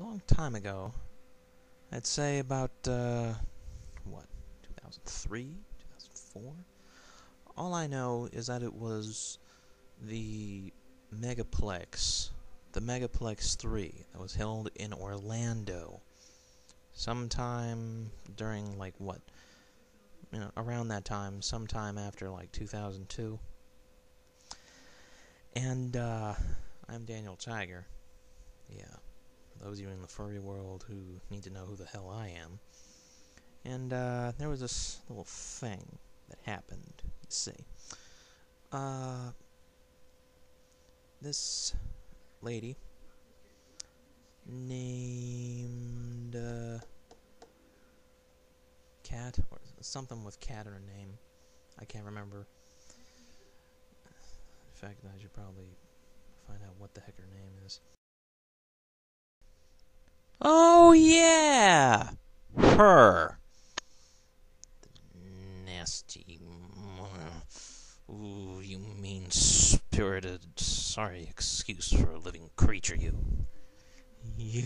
long time ago. I'd say about, what, 2003? 2004? All I know is that it was the Megaplex, the Megaplex3 that was held in Orlando sometime during, like, what, around that time, sometime after, like, 2002. And, I'm Daniel Tiger. Yeah. Those of you in the furry world who need to know who the hell I am. And, there was this little thing that happened, you see. This lady named, Cat, or something with cat in her name. I can't remember. In fact, I should probably find out what the heck her name is. Oh, yeah! Her! The nasty... Ooh, you mean-spirited... Sorry, excuse for a living creature, you... You...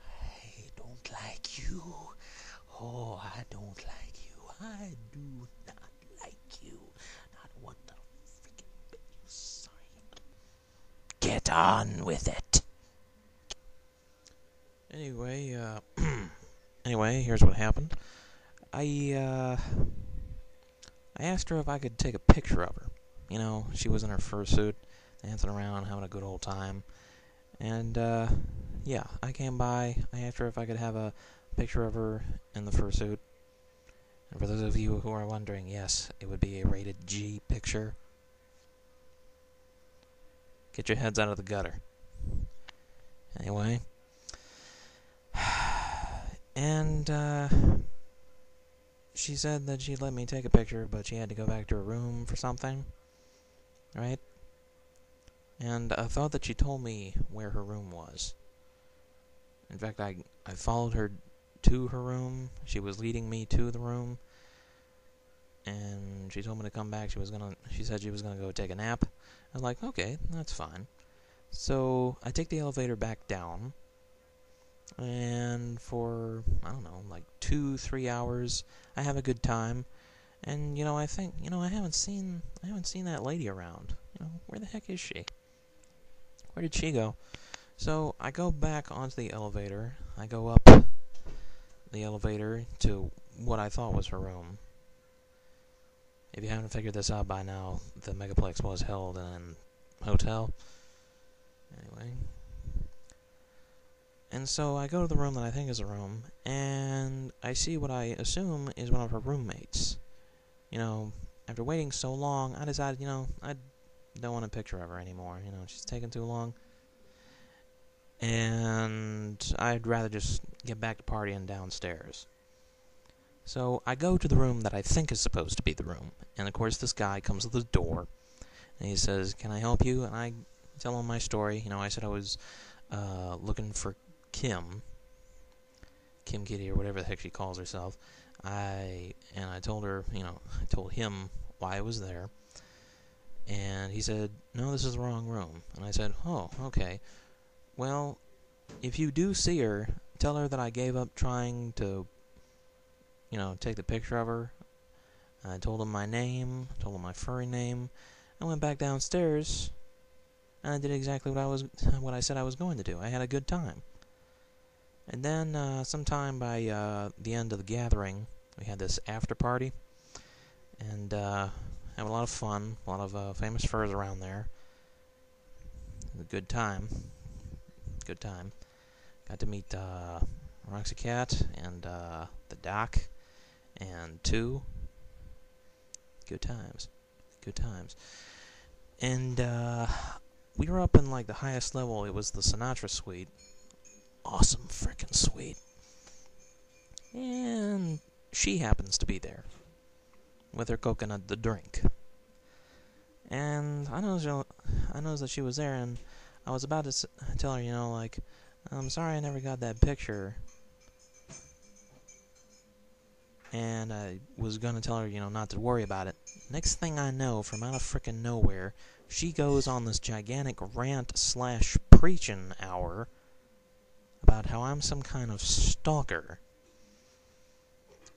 I don't like you. Oh, I don't like you. I do not like you. Not one little freaking bit. You sorry. Get on with it. Anyway, here's what happened. I asked her if I could take a picture of her. You know, she was in her fursuit, dancing around, having a good old time. And, yeah, I came by. I asked her if I could have a picture of her in the fursuit. And for those of you who are wondering, yes, it would be a rated G picture. Get your heads out of the gutter. Anyway. And, she said that she'd let me take a picture, but she had to go back to her room for something. Right? And I thought that she told me where her room was. In fact, I followed her to her room. She was leading me to the room. And she told me to come back. She said she was gonna go take a nap. I was like, okay, that's fine. So I take the elevator back down. And for, I don't know, like 2-3 hours, I have a good time. And, I think, I haven't seen that lady around. Where the heck is she? Where did she go? So, I go back onto the elevator. I go up the elevator to what I thought was her room. If you haven't figured this out by now, the Megaplex was held in a hotel. Anyway. And so I go to the room that I think is a room, and I see what I assume is one of her roommates. After waiting so long, I decided, I don't want a picture of her anymore. She's taking too long. And I'd rather just get back to partying downstairs. So I go to the room that I think is supposed to be the room. And of course this guy comes to the door, and he says, "Can I help you?" And I tell him my story. I said I was looking for Kim Kitty, or whatever the heck she calls herself. I told her, I told him why I was there. And he said, "No, this is the wrong room." And I said, "Oh, okay. Well, if you do see her, tell her that I gave up trying to, take the picture of her." I told him my name, told him my furry name. I went back downstairs, and I did exactly what I said I was going to do. I had a good time. And then, sometime by the end of the gathering, we had this after party, and had a lot of fun, a lot of famous furs around there. It was a good time. Good time. Got to meet Roxy Cat and the Doc and Two. Good times. Good times. And we were up in like the highest level. It was the Sinatra suite. Awesome frickin' suite. And she happens to be there with her coconut, the drink. And I noticed that she was there, and I was about to tell her, I'm sorry I never got that picture. and I was gonna tell her, not to worry about it. Next thing I know, from out of frickin' nowhere, she goes on this gigantic rant/preaching hour about how I'm some kind of stalker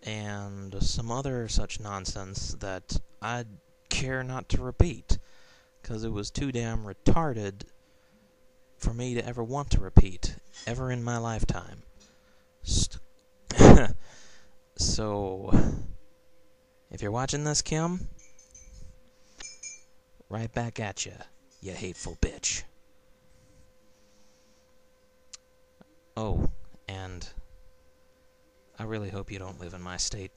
and some other such nonsense that I'd care not to repeat, because it was too damn retarded for me to ever want to repeat, ever in my lifetime. So, if you're watching this, Kim, right back at you hateful bitch. Oh, and I really hope you don't live in my state.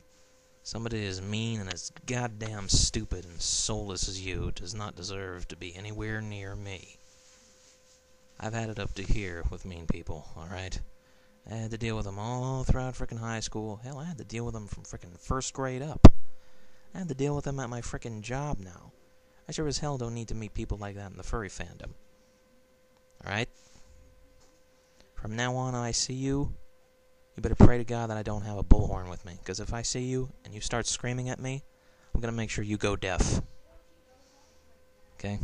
Somebody as mean and as goddamn stupid and soulless as you does not deserve to be anywhere near me. I've had it up to here with mean people, alright? I had to deal with them all throughout frickin' high school. Hell, I had to deal with them from frickin' first grade up. I had to deal with them at my frickin' job now. I sure as hell don't need to meet people like that in the furry fandom. Alright? From now on, I see you, you better pray to God that I don't have a bullhorn with me. Because if I see you and you start screaming at me, I'm gonna make sure you go deaf. Okay?